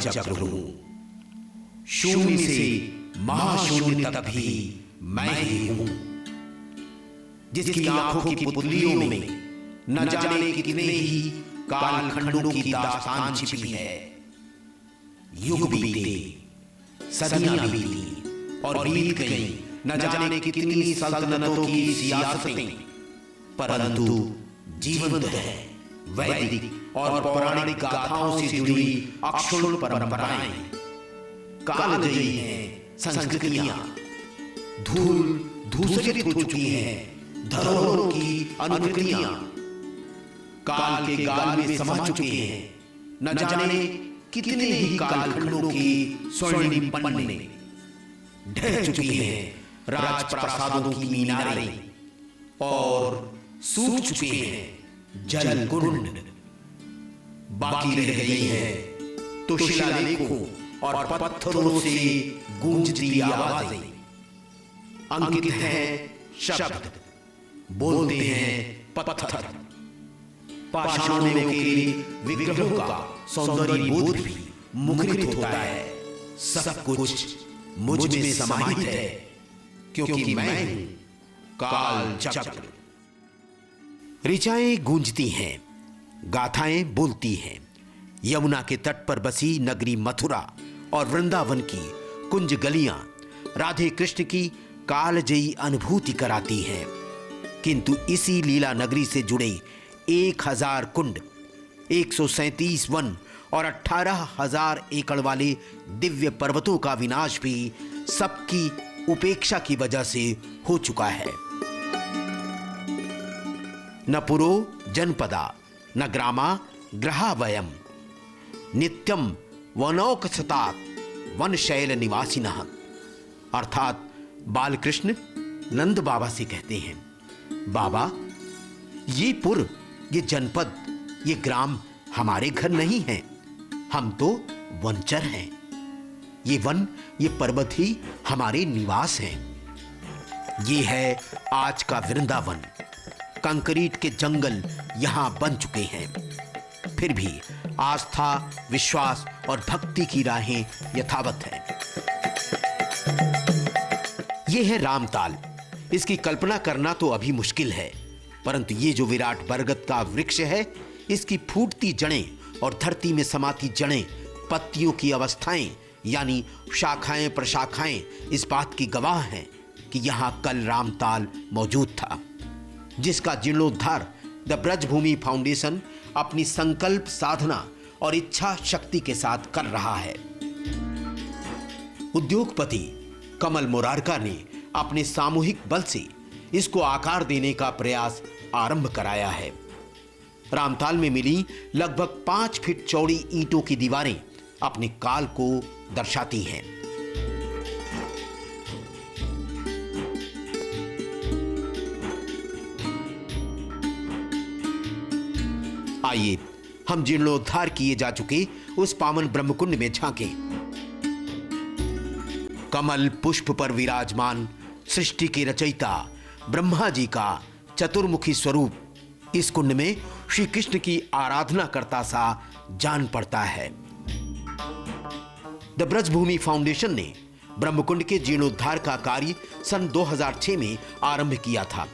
चक्र हूं, शून्य से महाशून्य तक भी मैं ही हूं, जिसकी आंखों की पुतलियों में न जाने कितने ही कालखंडों की दास्तान छिपी है। युग बीते, सदियां बीती और बीत गई न जाने कितनी सल्तनतों की सियासतें, परंतु जीवंत है वैदिक और पौराणिक गाथाओं से जुड़ी अक्षुण्ण परंपराएं, कालजयी हैं संस्कृतियां, धूल धूसरित हो चुकी हैं धरोहरों की अनुकृतियां, काल के गाल में समा चुके हैं न जाने कितने ही कालखंडों की स्वर्णिम पन्ने, ढह चुकी हैं राजप्रासादों की मीनारें और सूख चुके हैं जल कुंड। बाकी रह गई है तो शिलालेखों और पत्थरों से गूंजती आवाजें, अंकित है शब्द, बोलते हैं पत्थर, पाषाणों में उकेरे विग्रहों का सौंदर्य बोध भी मुखरित होता है। सब कुछ मुझ में समाहित है, क्योंकि मैं हूं काल चक्र। ऋचाएं गूंजती हैं, गाथाएं बोलती हैं। यमुना के तट पर बसी नगरी मथुरा और वृंदावन की कुंज गलियां राधे कृष्ण की कालजयी अनुभूति कराती हैं, किंतु इसी लीला नगरी से जुड़े 1000 कुंड, 137 वन और 18,000 एकड़ वाले दिव्य पर्वतों का विनाश भी सबकी उपेक्षा की वजह से हो चुका है। न पुरो जनपदा न ग्रामा ग्रहा वयम नित्यम वनौकसतात वनशैल निवासिनः। अर्थात बालकृष्ण नंद बाबा से कहते हैं, बाबा ये पुर, ये जनपद, ये ग्राम हमारे घर नहीं हैं, हम तो वनचर हैं। ये वन, ये पर्वत ही हमारे निवास हैं। ये है आज का वृंदावन। कंक्रीट के जंगल यहां बन चुके हैं, फिर भी आस्था, विश्वास और भक्ति की राहें यथावत हैं। यह है रामताल। इसकी कल्पना करना तो अभी मुश्किल है, परंतु ये जो विराट बरगद का वृक्ष है, इसकी फूटती जड़ें और धरती में समाती जड़ें, पत्तियों की अवस्थाएं यानी शाखाएं प्रशाखाएं इस बात की गवाह हैं कि यहां कल रामताल मौजूद था, जिसका जीर्णोद्धार द ब्रजभूमि फाउंडेशन अपनी संकल्प साधना और इच्छा शक्ति के साथ कर रहा है। उद्योगपति कमल मुरारका ने अपने सामूहिक बल से इसको आकार देने का प्रयास आरंभ कराया है। रामताल में मिली लगभग 5 फीट चौड़ी ईंटों की दीवारें अपने काल को दर्शाती हैं। आइए हम जीर्णोद्धार किए जा चुके उस पावन ब्रह्मकुंड में झांकें। कमल पुष्प पर विराजमान सृष्टि के रचयिता ब्रह्मा जी का चतुर्मुखी स्वरूप इस कुंड में श्री कृष्ण की आराधना करता सा जान पड़ता है। द ब्रजभूमि फाउंडेशन ने ब्रह्मकुंड के जीर्णोद्धार का कार्य सन 2006 में आरंभ किया था।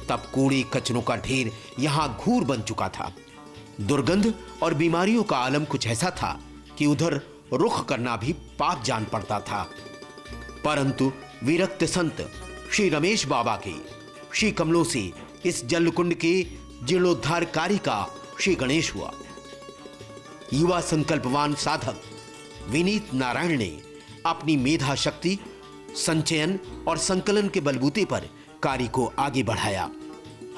तब कूड़े कचरों का ढेर यहां घूर बन चुका था। दुर्गंध और बीमारियों का आलम कुछ ऐसा था कि उधर रुख करना भी पाप जान पड़ता था। परंतु विरक्त संत श्री रमेश बाबा के श्री कमलों से इस जलकुंड के जीर्णोद्धार कार्य का श्री गणेश हुआ। युवा संकल्पवान साधक विनीत नारायण ने अपनी मेधा शक्ति, संचयन और संकलन के बलबूते पर कार्य को आगे बढ़ाया।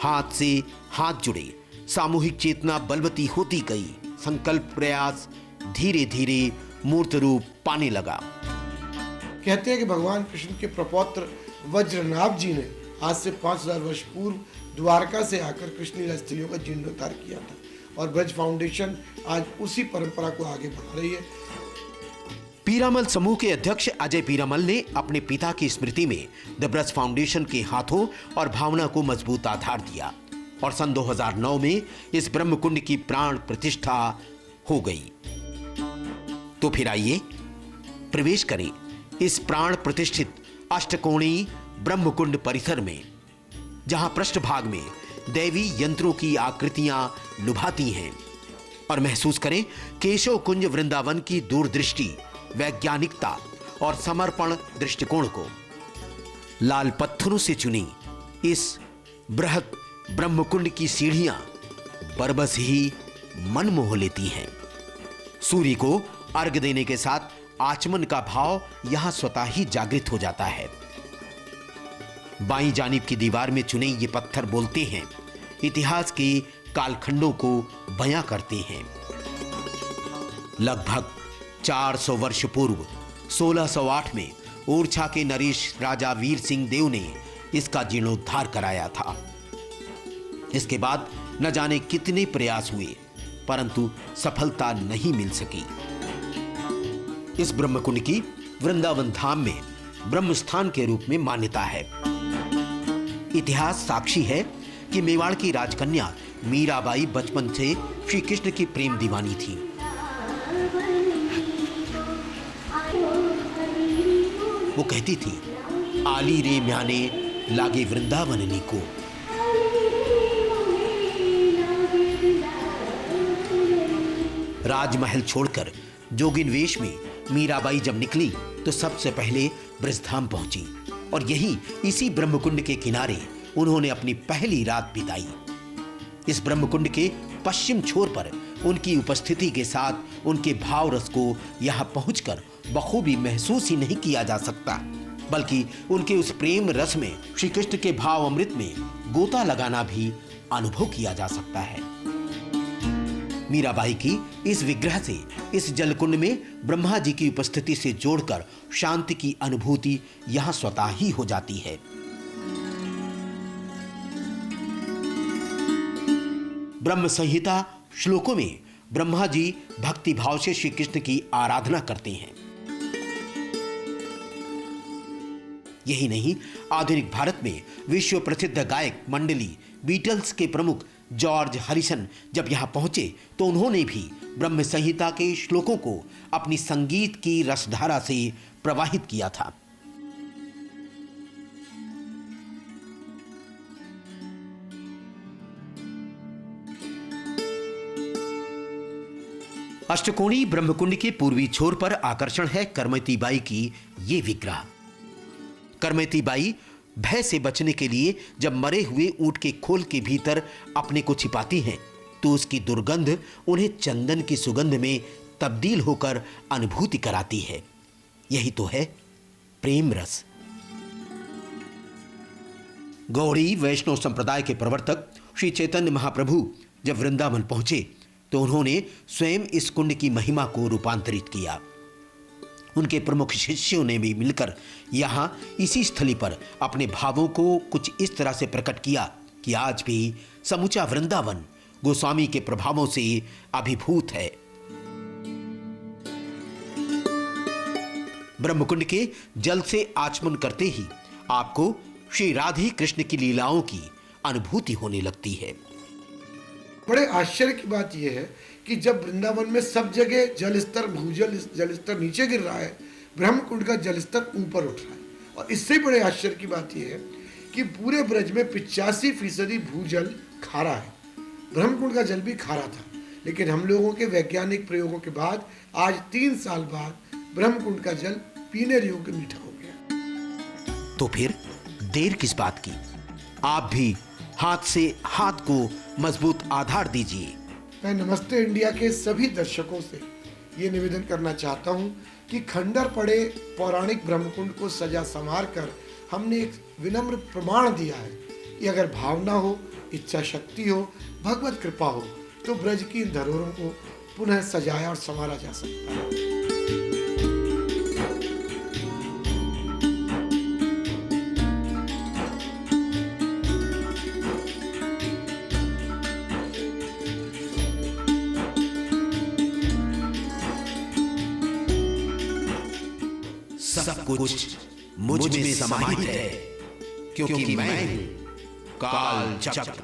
हाथ से हाथ जुड़े, सामूहिक चेतना बलवती होती गई। संकल्प प्रयास धीरे धीरे मूर्त रूप पाने लगा। कहते हैं कि भगवान कृष्ण के प्रपौत्र वज्रनाभ जी ने आज से 5000 वर्ष पूर्व द्वारका से आकर कृष्ण लीला स्थलियों का जीर्णोद्धार किया था, और ब्रज फाउंडेशन आज उसी परंपरा को आगे बढ़ा रही है। पीरामल समूह के अध्यक्ष अजय पीरामल ने अपने पिता की स्मृति में द ब्रज फाउंडेशन के हाथों और भावना को मजबूत आधार दिया, और सन 2009 में इस ब्रह्मकुंड की प्राण प्रतिष्ठा हो गई। तो फिर आइए प्रवेश करें इस प्राण प्रतिष्ठित अष्टकोणीय ब्रह्मकुंड परिसर में, जहां पृष्ठभाग में दैवी यंत्रों की आकृतियां लुभाती हैं, और महसूस करें केशव कुंज वृंदावन की दूरदृष्टि, वैज्ञानिकता और समर्पण दृष्टिकोण को। लाल पत्थरों से चुनी इस बृहत ब्रह्मकुंड की सीढ़ियां बरबस ही मन मोह लेती हैं। सूर्य को अर्घ देने के साथ आचमन का भाव यहां स्वतः ही जागृत हो जाता है। बाईं जानिब की दीवार में चुने ये पत्थर बोलते हैं, इतिहास के कालखंडों को बयां करते हैं। लगभग 400 वर्ष पूर्व 1608 में ओरछा के नरेश राजा वीर सिंह देव ने इसका जीर्णोद्धार कराया था। इसके बाद न जाने कितने प्रयास हुए, परंतु सफलता नहीं मिल सकी। इस ब्रह्मकुंड की वृंदावन धाम में ब्रह्मस्थान के रूप में मान्यता है। इतिहास साक्षी है कि मेवाड़ की राजकन्या मीराबाई बचपन से श्री कृष्ण की प्रेम दीवानी थी। वो कहती थी, आली रे म्याने लागे वृंदावन नीको। राजमहल छोड़कर जोगिन वेश में मीराबाई जब निकली तो सबसे पहले ब्रजधाम पहुंची, और यही इसी ब्रह्मकुंड के किनारे उन्होंने अपनी पहली रात बिताई। इस ब्रह्मकुंड के पश्चिम छोर पर उनकी उपस्थिति के साथ उनके भाव रस को यहां पहुंचकर बखूबी महसूस ही नहीं किया जा सकता, बल्कि उनके उस प्रेम रस में, श्री कृष्ण के भाव अमृत में गोता लगाना भी अनुभव किया जा सकता है। मीराबाई की इस विग्रह से इस जलकुंड में ब्रह्मा जी की उपस्थिति से जोड़कर शांति की अनुभूति यहां स्वतः ही हो जाती है। ब्रह्म संहिता श्लोकों में ब्रह्मा जी भक्ति भाव से श्री कृष्ण की आराधना करते हैं। यही नहीं, आधुनिक भारत में विश्व प्रसिद्ध गायक मंडली बीटल्स के प्रमुख जॉर्ज हरिसन जब यहां पहुंचे तो उन्होंने भी ब्रह्म संहिता के श्लोकों को अपनी संगीत की रसधारा से प्रवाहित किया था। अष्टकोणीय ब्रह्मकुंड के पूर्वी छोर पर आकर्षण है करमती बाई की ये विग्रह। करमती बाई भय से बचने के लिए जब मरे हुए ऊंट के खोल के भीतर अपने को छिपाती हैं तो उसकी दुर्गंध उन्हें चंदन की सुगंध में तब्दील होकर अनुभूति कराती है। यही तो है प्रेम रस। गौड़ी वैष्णव संप्रदाय के प्रवर्तक श्री चैतन्य महाप्रभु जब वृंदावन पहुंचे तो उन्होंने स्वयं इस कुंड की महिमा को रूपांतरित किया। उनके प्रमुख शिष्यों ने भी मिलकर यहां इसी स्थली पर अपने भावों को कुछ इस तरह से प्रकट किया कि आज भी समूचा वृंदावन गोस्वामी के प्रभावों से अभिभूत है। ब्रह्मकुंड के जल से आचमन करते ही आपको श्री राधे कृष्ण की लीलाओं की अनुभूति होने लगती है। बड़े आश्चर्य की बात यह है कि जब वृंदावन में सब जगह जलस्तर भूजल जलस्तर नीचे गिर रहा है, ब्रह्मकुंड का जलस्तर ऊपर उठ रहा है। और इससे बड़े आश्चर्य की बात यह है कि पूरे ब्रज में 85% भूजल खारा है। ब्रह्मकुंड का जल भी खारा था, लेकिन हम लोगों के वैज्ञानिक प्रयोगों के बाद आज 3 साल बाद ब्रह्मकुंड का जल पीने योग्य मीठा हो गया। तो फिर देर किस बात की, आप भी हाथ से हाथ को मजबूत आधार दीजिए। मैं नमस्ते इंडिया के सभी दर्शकों से ये निवेदन करना चाहता हूँ कि खंडर पड़े पौराणिक ब्रह्मकुंड को सजा संवार कर हमने एक विनम्र प्रमाण दिया है कि अगर भावना हो, इच्छा शक्ति हो, भगवत कृपा हो तो ब्रज की इन धरोहरों को पुनः सजाया और संवारा जा सकता है। सब कुछ मुझ में समाहित है, क्योंकि मैं हूं काल चक्र।